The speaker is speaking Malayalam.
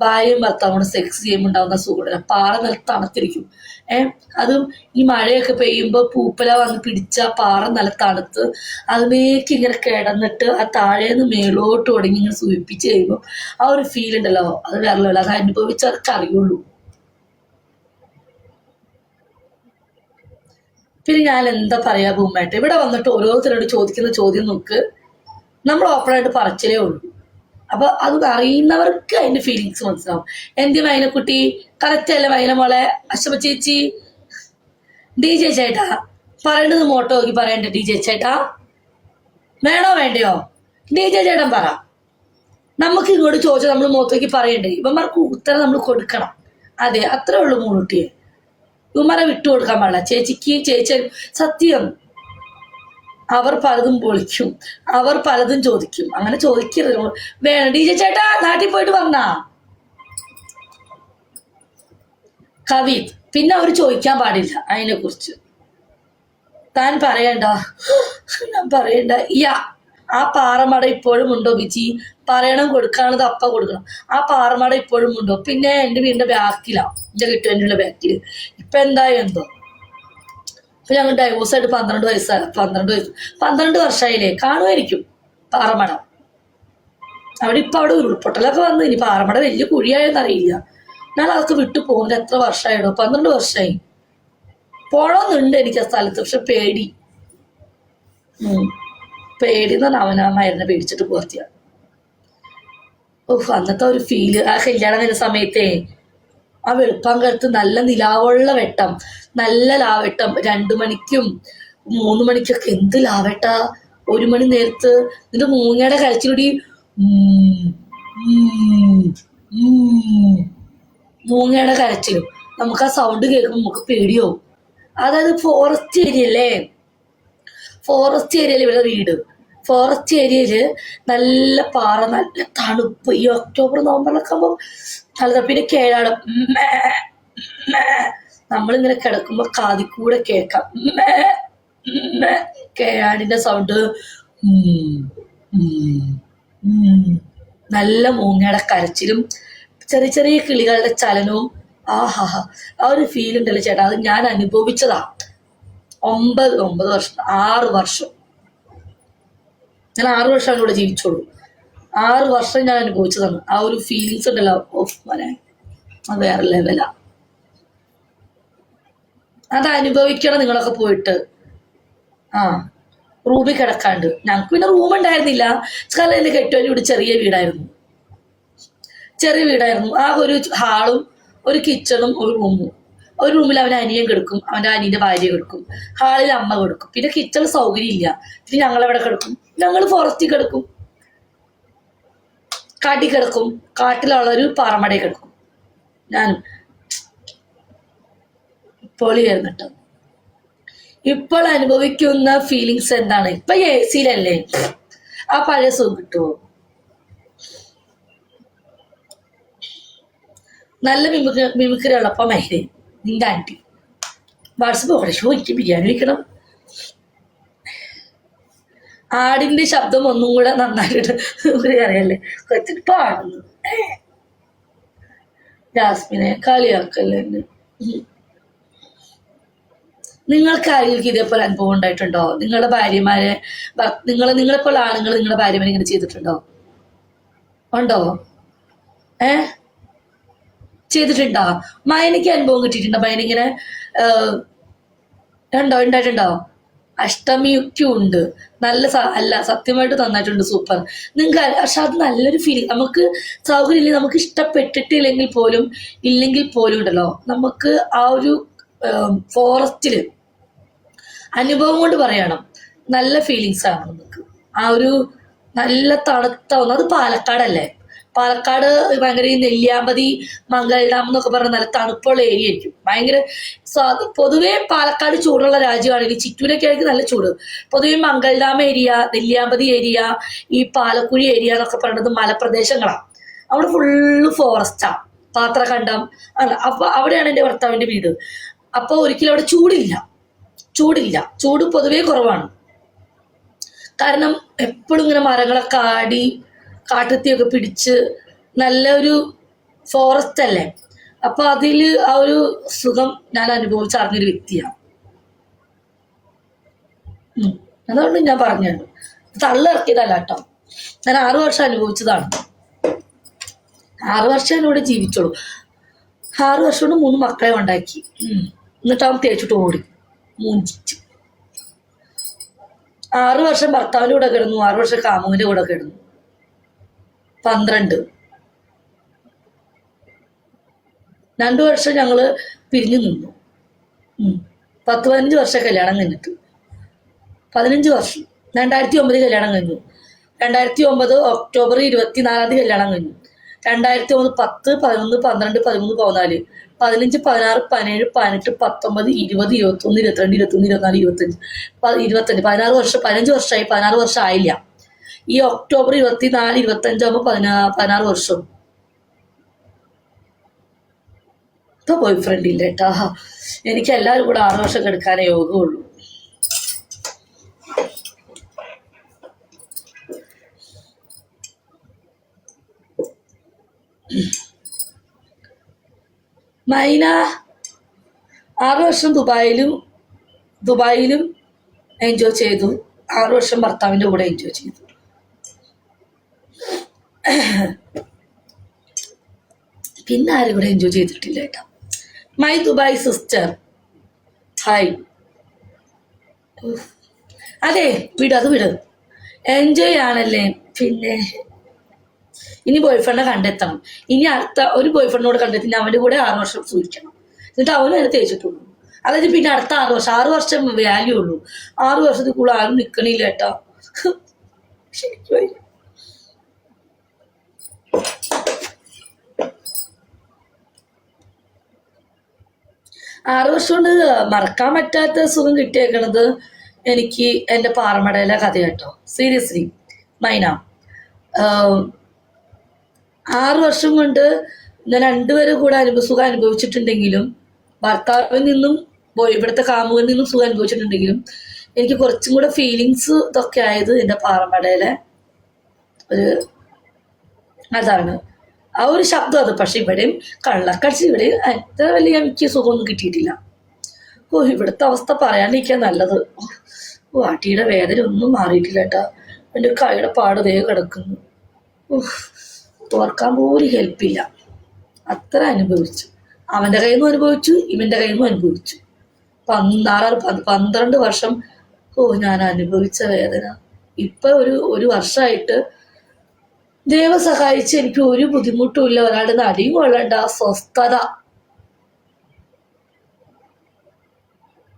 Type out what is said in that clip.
ഭാര്യയും ഭർത്താവും സെക്സ് ചെയ്യുമ്പോൾ ഉണ്ടാകുന്ന സുഖം പാറ നല്ല തണുത്തിരിക്കും. അതും ഈ മഴയൊക്കെ പെയ്യുമ്പോൾ പൂപ്പല വന്ന് പിടിച്ച പാറ നല്ല തണുത്ത് അതിലേക്ക് ഇങ്ങനെ കിടന്നിട്ട് ആ താഴേന്ന് മേലോട്ട് തുടങ്ങി ഇങ്ങനെ സൂചിപ്പിച്ച് കഴിയുമ്പോൾ ആ ഒരു ഫീൽ ഉണ്ടല്ലോ, അത് വേറെ അത് അനുഭവിച്ചവർക്ക് അറിയുള്ളൂ. പിന്നെ ഞാൻ എന്താ പറയാ ഭൂമായിട്ട്, ഇവിടെ വന്നിട്ട് ഓരോരുത്തരോട് ചോദിക്കുന്ന ചോദ്യം നോക്ക്, നമ്മൾ ഓപ്പണായിട്ട് പറച്ചിലേ ഉള്ളൂ. അപ്പൊ അത് അറിയുന്നവർക്ക് അതിന്റെ ഫീലിങ്സ് മനസ്സിലാവും. എന്തി മൈനക്കുട്ടി കറക്റ്റ് അല്ലേ മൈന മോളെ? അശോഭ ചേച്ചി, ഡി ജെ ചേട്ടാ പറയേണ്ടത് മോട്ടോ നോക്കി പറയണ്ടേ? ഡി ജെ ചേട്ടാ വേണോ വേണ്ടയോ? ഡി ജെ ചേട്ടൻ പറ. നമുക്ക് ഇങ്ങോട്ട് ചോദിച്ചാൽ നമ്മൾ മുഖത്തേക്ക് പറയണ്ടേ? ഇവന്മാർക്ക് ഉത്തരം നമ്മൾ കൊടുക്കണം. അതെ, അത്രേ ഉള്ളൂ മൂളുട്ടിയെ. ഇവന്മാരെ വിട്ടുകൊടുക്കാൻ പാടില്ല. ചേച്ചിക്ക് ചേച്ചി സത്യം, അവർ പലതും പൊളിക്കും, അവർ പലതും ചോദിക്കും. അങ്ങനെ ചോദിക്കരുത്. വേണം ഡി ജെ ചേട്ടാ നാട്ടിൽ പോയിട്ട് വന്നാ കവി. പിന്നെ അവർ ചോദിക്കാൻ പാടില്ല അതിനെ കുറിച്ച്. താൻ പറയണ്ട, ഞാൻ പറയണ്ട. ആ പാറമട ഇപ്പോഴും ഉണ്ടോ ബിജി? പറയണം, കൊടുക്കാണത് അപ്പ കൊടുക്കണം. ആ പാറമട ഇപ്പോഴും ഉണ്ടോ? പിന്നെ എൻ്റെ വീടിന്റെ ബാക്കിലാണ്, എൻ്റെ കെട്ടുവേണ്ടിയുള്ള ബാക്കിൽ. ഇപ്പൊ എന്തായോ എന്തോ. ഇപ്പൊ ഞങ്ങൾ ഡൈവോഴ്സായിട്ട് 12 വർഷമായില്ലേ? കാണുമായിരിക്കും പാറമട. അവിടെ ഉരുൾപൊട്ടലൊക്കെ വന്നു. ഇനി പാറമട വലിയ കുഴിയായെന്നറിയില്ല. ഞാൻ അതൊക്കെ വിട്ടു പോകുന്നത് എത്ര വർഷമായിടോ? 12 വർഷമായി. പോണമെന്നുണ്ട് എനിക്ക് ആ സ്ഥലത്ത്, പക്ഷെ പേടി എന്ന് പറഞ്ഞാൽ അവനാമായിരുന്നെ പേടിച്ചിട്ട് പോർത്തിയ. അന്നത്തെ ഒരു ഫീല്, ആ കല്യാണം വരുന്ന സമയത്തേ ആ വെളുപ്പാങ്കടുത്ത് നല്ല നിലാവുള്ള വെട്ടം, നല്ല ലാവെട്ടം. 2 മണിക്കും 3 മണിക്കൊക്കെ എന്ത് ലാവെട്ട. 1 മണി നേരത്ത് നിന്റെ മൂങ്ങയുടെ കരച്ചിലൂടി മൂങ്ങയുടെ കരച്ചിലും. നമുക്ക് ആ സൗണ്ട് കേൾക്കുമ്പോൾ നമുക്ക് പേടിയാവും. അതായത് ഫോറസ്റ്റ് ഏരിയ അല്ലേ? ഫോറസ്റ്റ് ഏരിയയിൽ ഇവിടെ വീട്. ഫോറസ്റ്റ് ഏരിയയില് നല്ല പാറ, നല്ല തണുപ്പ്. ഈ ഒക്ടോബർ നവംബറിലൊക്കെ ആകുമ്പോൾ നല്ല. പിന്നെ കേഴാട് നമ്മളിങ്ങനെ കിടക്കുമ്പോ കാതിൽ കൂടെ കേൾക്കാം കേഴാടിന്റെ സൗണ്ട്. നല്ല മൂങ്ങയുടെ കരച്ചിലും ചെറിയ ചെറിയ കിളികളുടെ ചലനവും. ആഹാ, ആ ഒരു ഫീൽ ഉണ്ടല്ലോ ചേട്ടാ, അത് ഞാൻ അനുഭവിച്ചതാ. 9 വർഷം, 6 വർഷം. ഞാൻ 6 വർഷം ഇവിടെ ജീവിച്ചോളൂ. 6 വർഷം ഞാൻ അനുഭവിച്ചതാണ്. ആ ഒരു ഫീലിങ്സ് ഉണ്ടല്ലോ, ഓഫ് മോനെ, അത് വേറെ ലെവലാ. അത് അനുഭവിക്കണം നിങ്ങളൊക്കെ പോയിട്ട്. റൂമിൽ കിടക്കാണ്ട്. ഞങ്ങൾക്ക് പിന്നെ റൂം ഉണ്ടായിരുന്നില്ല. കാരണം എൻ്റെ കെട്ടുവൻ്റെ ഇവിടെ ചെറിയ വീടായിരുന്നു. ആ ഒരു ഹാളും ഒരു കിച്ചണും ഒരു റൂമും. ഒരു റൂമിൽ അവൻ്റെ അനിയൻ കിടക്കും, അവൻ്റെ അനിയൻ്റെ ഭാര്യ കിടക്കും, ഹാളിൽ അമ്മ കിടക്കും. പിന്നെ കിച്ചണിൽ സൗകര്യം ഇല്ല. പിന്നെ ഞങ്ങളെവിടെ കിടക്കും? ഞങ്ങൾ ഫോറസ്റ്റിൽ കിടക്കും, കാട്ടിൽ കിടക്കും. കാട്ടിലുള്ളൊരു പാറമടയിൽ കിടക്കും. ഞാൻ പൊളിയായിരുന്നു കേട്ടോ. ഇപ്പോൾ അനുഭവിക്കുന്ന ഫീലിങ്സ് എന്താണ്? ഇപ്പൊ AC യിലല്ലേ, ആ പഴയ സുഖം കിട്ടുമോ? നല്ല മിമിക്രി ഉള്ളപ്പോ മൈരേ നിന്റെ ആന്റി വാട്സപ്പ് നോക്കണേ. ഷോ എനിക്ക് ബിരിയാണി വയ്ക്കണം. ആടിന്റെ ശബ്ദം ഒന്നും കൂടെ നന്നായിട്ട് അറിയല്ലേ പാടുന്നു. ജാസ്മിനെ കളിയാക്കല്ലേ. നിങ്ങൾക്ക് ആരെങ്കിലും ഇതേപോലെ അനുഭവം ഉണ്ടായിട്ടുണ്ടോ? നിങ്ങളുടെ ഭാര്യമാരെ, നിങ്ങളെപ്പോലെ ആണുങ്ങൾ നിങ്ങളുടെ ഭാര്യമാരെ ഇങ്ങനെ ചെയ്തിട്ടുണ്ടോ? ഉണ്ടോ? ചെയ്തിട്ടുണ്ടോ? മൈനയ്ക്ക് അനുഭവം കിട്ടിയിട്ടുണ്ടോ? മൈനിങ്ങനെ ഉണ്ടായിട്ടുണ്ടോ? അഷ്ടമിക്കും ഉണ്ട്. അല്ല സത്യമായിട്ട് നന്നായിട്ടുണ്ട്, സൂപ്പർ. നിങ്ങൾക്ക് പക്ഷെ അത് നല്ലൊരു ഫീലിംഗ്. നമുക്ക് സൗകര്യം ഇല്ലെങ്കിൽ, നമുക്ക് ഇഷ്ടപ്പെട്ടിട്ടില്ലെങ്കിൽ പോലും ഉണ്ടല്ലോ, നമുക്ക് ആ ഒരു ഫോറസ്റ്റില് അനുഭവം കൊണ്ട് പറയണം, നല്ല ഫീലിങ്സ് ആണ് നമുക്ക്. ആ ഒരു നല്ല തണുത്ത ഒന്ന്. അത് പാലക്കാടല്ലേ? പാലക്കാട് ഭയങ്കര ഈ നെല്ലിയാമ്പതി, മംഗൽ ഡാം എന്നൊക്കെ പറഞ്ഞ നല്ല തണുപ്പുള്ള ഏരിയ ആയിരിക്കും. ഭയങ്കര പൊതുവേ പാലക്കാട് ചൂടുള്ള രാജ്യമാണെങ്കിൽ ചിറ്റൂരൊക്കെ ആയിരിക്കും നല്ല ചൂട്. പൊതുവെ Mangal dam area, Nelliyampathy area, ഈ പാലക്കുഴി ഏരിയ എന്നൊക്കെ പറയുന്നത് മലപ്രദേശങ്ങളാണ്. അവിടെ ഫുള്ള് ഫോറസ്റ്റാ, പാത്രഖണ്ഡം. അപ്പൊ അവിടെയാണ് എൻ്റെ ഭർത്താവിൻ്റെ വീട്. അപ്പൊ ഒരിക്കലും അവിടെ ചൂട് പൊതുവേ കുറവാണ്. കാരണം എപ്പോഴും ഇങ്ങനെ മരങ്ങളൊക്കെ ആടി കാട്ടുതീയൊക്കെ പിടിച്ച് നല്ലൊരു ഫോറസ്റ്റ് അല്ലേ. അപ്പൊ അതിൽ ആ ഒരു സുഖം ഞാൻ അനുഭവിച്ചറിഞ്ഞൊരു വ്യക്തിയാണ്. അതുകൊണ്ട് ഞാൻ പറഞ്ഞത് തള്ളിറക്കിയതല്ല കേട്ടോ. ഞാൻ 6 വർഷം അനുഭവിച്ചതാണ്. 6 വർഷം എന്നോട് ജീവിച്ചോളൂ. 6 വർഷം കൊണ്ട് 3 മക്കളെ ഉണ്ടാക്കി. എന്നിട്ട് അവൻ തേച്ചിട്ട് ഓടി മൂഞ്ചിച്ചു. 6 വർഷം ഭർത്താവിൻ്റെ കൂടെ കിടന്നു, 6 വർഷം കാമുവിൻ്റെ കൂടെ കിടന്നു. 12. 2 വർഷം ഞങ്ങള് പിരിഞ്ഞു നിന്നു. 10-15 വർഷം കല്യാണം കഴിഞ്ഞിട്ട്. 15 വർഷം. 2009 കല്യാണം കഴിഞ്ഞു. 2009 ഒക്ടോബർ 24 കല്യാണം കഴിഞ്ഞു. 2009 10, 11, 12, 13, 14, 15, 16, 17, 18, 19, 20, 21, 22, 23, 24, 25, 16 വർഷം. 15 വർഷമായി. 16 വർഷം ആയില്ല. ഈ ഒക്ടോബർ 24, 25 ആകുമ്പോൾ 16 വർഷം. ഇപ്പൊ ബോയ് ഫ്രണ്ട് ഇല്ല കേട്ടാ. എനിക്ക് എല്ലാവരും കൂടെ 6 വർഷം എടുക്കാനേ യോഗമുള്ളൂ. മൈന 6 വർഷം ദുബായിലും എൻജോയ് ചെയ്തു. 6 വർഷം ഭർത്താവിൻ്റെ കൂടെ എൻജോയ് ചെയ്തു. പിന്നെ ആരും കൂടെ എൻജോയ് ചെയ്തിട്ടില്ല കേട്ടോ. My Dubai sister, hi. അതെ, വിട്. എൻജോയ് ആണല്ലേ. പിന്നെ ഇനി ബോയ് ഫ്രണ്ടിനെ കണ്ടെത്തണം. ഇനി അടുത്ത ഒരു ബോയ് ഫ്രണ്ടിനോട് കണ്ടെത്തി അവൻ്റെ കൂടെ 6 വർഷം സൂക്ഷിക്കണം. എന്നിട്ട് അവനും അതിനെ തേച്ചിട്ടുള്ളൂ. അതായത് പിന്നെ അടുത്ത 6 വർഷം വാല്യൂ ഉള്ളൂ. 6 വർഷത്തിൽ കൂടുതൽ ആരും നിൽക്കണില്ല കേട്ടോ. ശരിക്കും 6 വർഷം കൊണ്ട് മറക്കാൻ പറ്റാത്ത സുഖം കിട്ടിയേക്കണത് എനിക്ക് എൻ്റെ പാറമടയിലെ കഥ കേട്ടോ. സീരിയസ്ലി മൈന, 6 വർഷം കൊണ്ട് ഞാൻ 2 പേരും കൂടെ സുഖം അനുഭവിച്ചിട്ടുണ്ടെങ്കിലും, ഭർത്താവിൽ നിന്നും ഇവിടുത്തെ കാമുവിൽ നിന്നും സുഖം അനുഭവിച്ചിട്ടുണ്ടെങ്കിലും, എനിക്ക് കുറച്ചും കൂടെ ഫീലിങ്സ് ഇതൊക്കെ ആയത് എൻ്റെ പാറമടയിലെ ഒരു അതാണ്. ആ ഒരു ശബ്ദം അത്. പക്ഷെ ഇവിടെയും കള്ളക്കടിച്ച് ഇവിടെയും അത്ര വലിയ എനിക്ക് സുഖമൊന്നും കിട്ടിയിട്ടില്ല. ഇവിടുത്തെ അവസ്ഥ പറയാണ്ടിരിക്കാൻ നല്ലത്. അടിയുടെ വേദന ഒന്നും മാറിയിട്ടില്ല കേട്ടോ. എൻ്റെ കൈയുടെ പാട് വേഗം കിടക്കുന്നു. തോർക്കാൻ പോലും ഹെൽപ്പില്ല. അത്ര അനുഭവിച്ചു. അവൻ്റെ കയ്യിൽ നിന്നും അനുഭവിച്ചു, ഇവൻ്റെ കയ്യിൽ നിന്നും അനുഭവിച്ചു. 12 വർഷം ഞാൻ അനുഭവിച്ച വേദന. ഇപ്പൊ ഒരു വർഷമായിട്ട് ദൈവം സഹായിച്ച് എനിക്ക് ഒരു ബുദ്ധിമുട്ടും ഇല്ല. ഒരാളുടെ അടിയും കൊള്ളണ്ട, സ്വസ്ഥത.